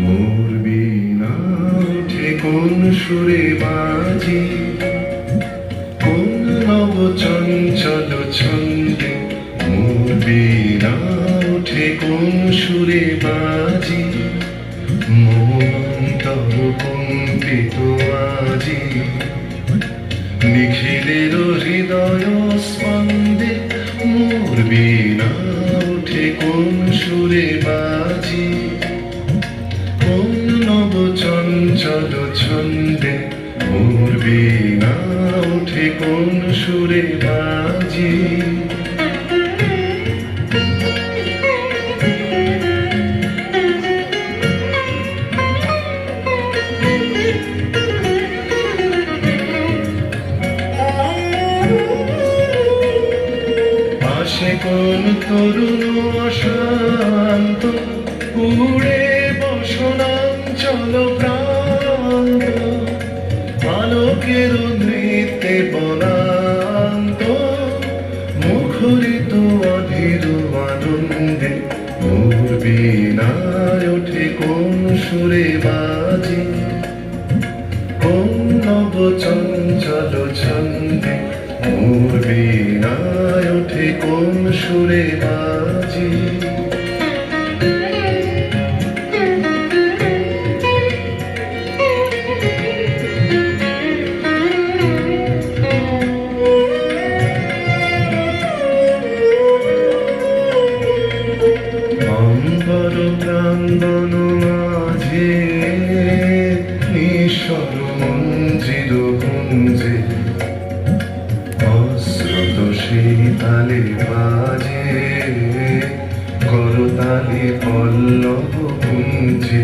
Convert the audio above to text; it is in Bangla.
মোর বিনা ওঠে কোন সুরে বাজি, কোন নব চঞ্চল ছন্দে। মোর বিনা ওঠে কোন সুরে বাজি, মন্তর কম্পিত আজি। নিখিলের হৃদয় স্পন্দে মোর বিনা ওঠে কোন সুরে বাজি, কোন নব চঞ্চল ছন্দে। মোর বিনা ওঠে কোন সুরে বাজি। আসে কোন তরুণ অশান্ত, উড়ে বসনাঞ্চল প্রান্ত। আলোকের নৃত্যে বনান্ত, মুখরিত অধীর আনন্দে। মোর বিনায় ওঠে কোন সুরে বাজি, কোন নব চঞ্চল ছন্দে। মোর বিনায় ওঠে কোন সুরে বাজি। অম্বর প্রাঙ্গণ মাঝে নিঃস্বর মঞ্জির কুঞ্জে, অশ্রুত সেই তালে বাজে করতালি পল্লব কুঞ্জে।